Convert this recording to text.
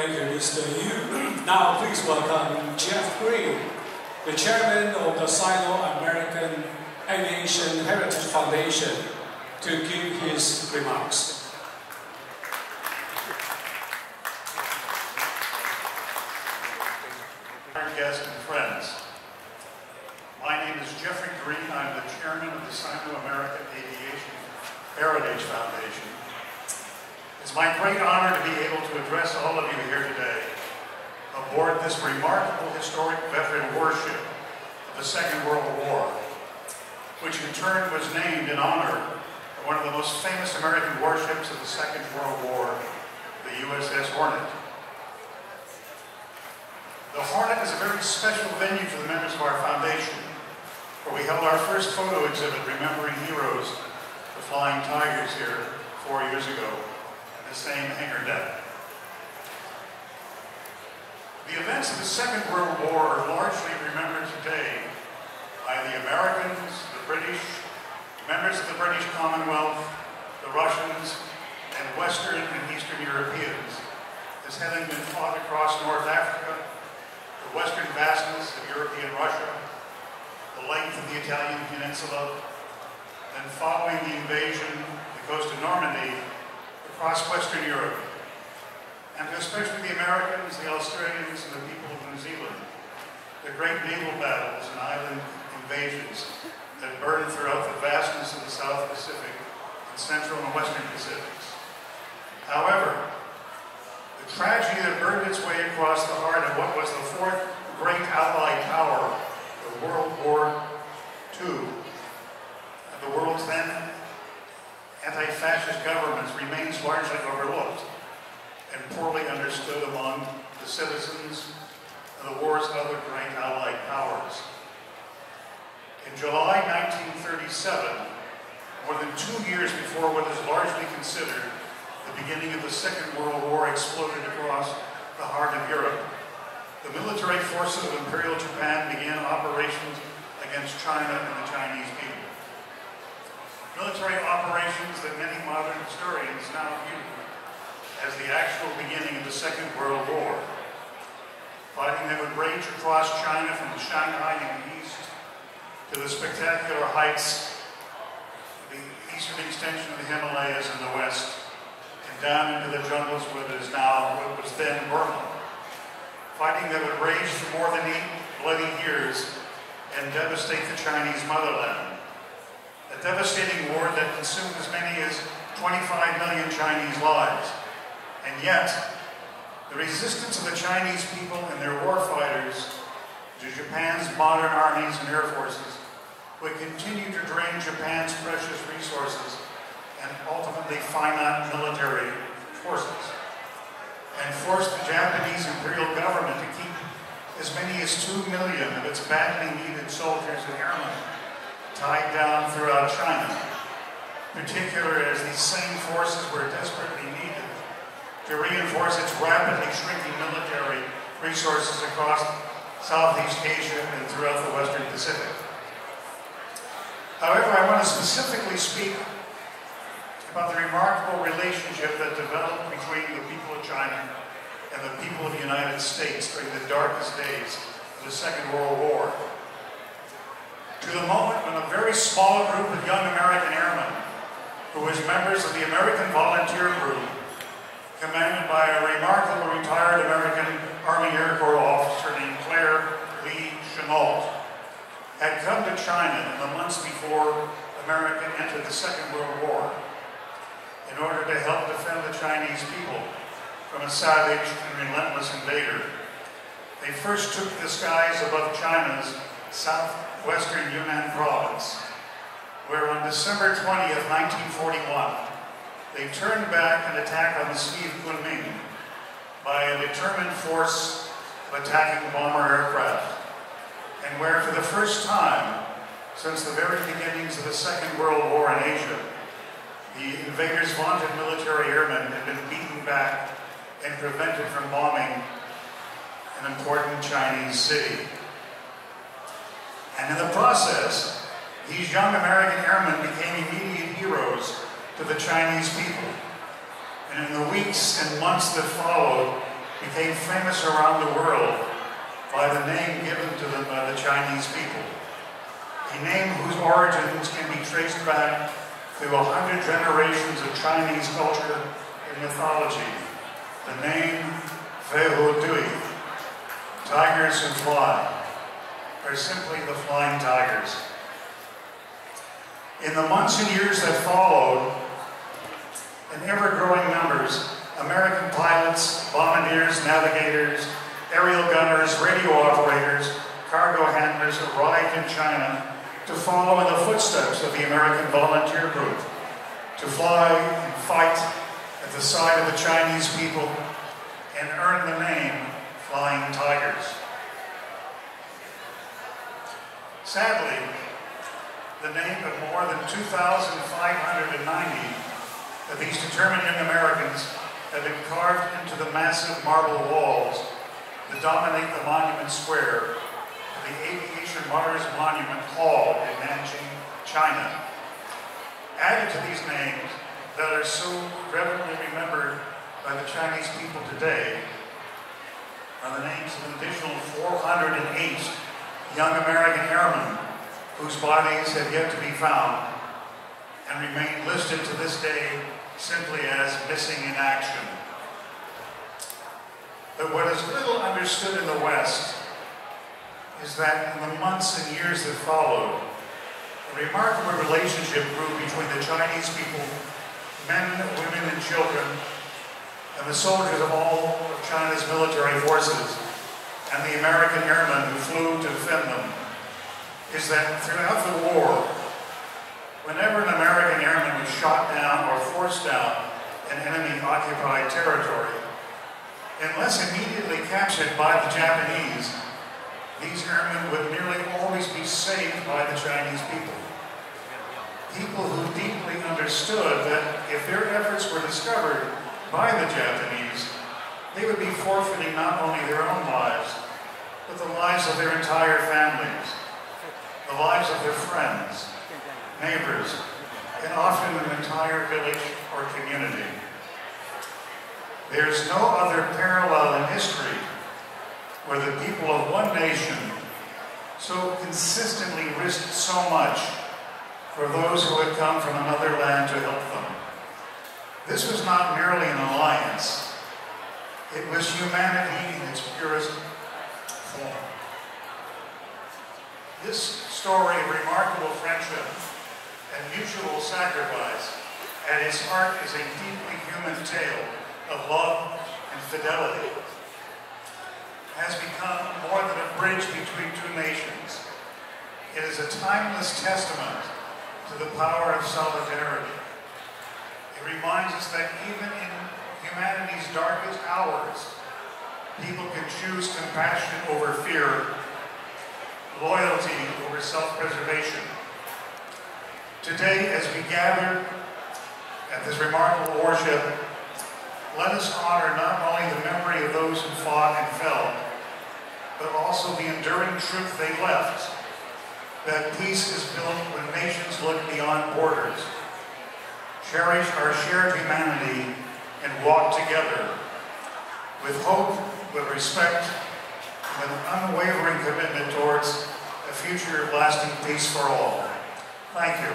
Thank you, Mr. Yu. Now, please welcome Jeff Greene, the chairman of the Sino-American Aviation Heritage Foundation, to give his remarks. Guests and friends, my name is Jeffrey Greene. I'm the chairman of the Sino-American Aviation Heritage Foundation. It's my great honor to be able to address all of you here today aboard this remarkable historic veteran warship of the Second World War, which in turn was named in honor of one of the most famous American warships of the Second World War, the USS Hornet. The Hornet is a very special venue for the members of our foundation, where we held our first photo exhibit remembering heroes, the Flying Tigers, here 4 years ago at the same hangar deck. The events of the Second World War are largely remembered today by the Americans, the British, members of the British Commonwealth, the Russians, and Western and Eastern Europeans as having been fought across North Africa, the western vastness of European Russia, the length of the Italian peninsula, and following the invasion of the coast of Normandy across Western Europe, and especially the Americans, the Australians, and the people of New Zealand, the great naval battles and island invasions that burned throughout the vastness of the South Pacific and Central and Western Pacifics. However, the tragedy that burned its way across the heart of what was the fourth great Allied power of World War II, and the world's then anti-fascist governments, remains largely overlooked and poorly understood among the citizens of the war's other great Allied powers. In July 1937, more than 2 years before what is largely considered the beginning of the Second World War exploded across the heart of Europe, the military forces of Imperial Japan began operations against China and the Chinese people. Military operations that many modern historians now view as the actual beginning of the Second World War. Fighting that would rage across China from Shanghai in the east to the spectacular heights of the eastern extension of the Himalayas in the west, down into the jungles what is now, what was then Burma. Fighting that would rage for more than 8 bloody years and devastate the Chinese motherland. A devastating war that consumed as many as 25 million Chinese lives. And yet, the resistance of the Chinese people and their war fighters to Japan's modern armies and air forces would continue to drain Japan's precious resources and ultimately finite military forces, and forced the Japanese imperial government to keep as many as 2 million of its badly needed soldiers and airmen tied down throughout China, particularly as these same forces were desperately needed to reinforce its rapidly shrinking military resources across Southeast Asia and throughout the Western Pacific. However, I want to specifically speak about the remarkable relationship that developed between the people of China and the people of the United States during the darkest days of the Second World War. To the moment when a very small group of young American airmen, who was members of the American Volunteer Group, commanded by a remarkable retired American Army Air Corps officer named Claire Lee Chenault, had come to China in the months before America entered the Second World War, in order to help defend the Chinese people from a savage and relentless invader. They first took the skies above China's southwestern Yunnan province, where on December 20th, 1941, they turned back and attacked on the city of Kunming by a determined force of attacking bomber aircraft, and where for the first time since the very beginnings of the Second World War in Asia, the invaders' vaunted military airmen had been beaten back and prevented from bombing an important Chinese city. And in the process, these young American airmen became immediate heroes to the Chinese people. And in the weeks and months that followed, became famous around the world by the name given to them by the Chinese people. A name whose origins can be traced back through 100 generations of Chinese culture and mythology. The name Dui, tigers who fly, or simply the flying tigers. In the months and years that followed, in ever-growing numbers, American pilots, bombardiers, navigators, aerial gunners, radio operators, cargo handlers arrived in China to follow in the footsteps of the American volunteer group, to fly and fight at the side of the Chinese people and earn the name Flying Tigers. Sadly, the name of more than 2,590 of these determined young Americans have been carved into the massive marble walls that dominate the Monument Square of the Aviation Martyrs Monument Hall in Nanjing, China. Added to these names that are so reverently remembered by the Chinese people today are the names of an additional 408 young American airmen whose bodies have yet to be found and remain listed to this day simply as missing in action. But what is little understood in the West is that in the months and years that followed, a remarkable relationship grew between the Chinese people, men, women, and children, and the soldiers of all of China's military forces, and the American airmen who flew to defend them, is that throughout the war, whenever an American airman was shot down or forced down in enemy-occupied territory, unless immediately captured by the Japanese, these airmen would nearly always be saved by the Chinese people. People who deeply understood that if their efforts were discovered by the Japanese, they would be forfeiting not only their own lives, but the lives of their entire families, the lives of their friends, neighbors, and often an entire village or community. There's no other parallel in history where the people of one nation so consistently risked so much for those who had come from another land to help them. This was not merely an alliance, it was humanity in its purest form. This story of remarkable friendship and mutual sacrifice at its heart is a deeply human tale of love and fidelity. Has become more than a bridge between two nations. It is a timeless testament to the power of solidarity. It reminds us that even in humanity's darkest hours, people can choose compassion over fear, loyalty over self-preservation. Today, as we gather at this remarkable worship, let us honor not only the memory of those who fought and fell, but also the enduring truth they left, that peace is built when nations look beyond borders. Cherish our shared humanity and walk together with hope, with respect, with an unwavering commitment towards a future of lasting peace for all. Thank you.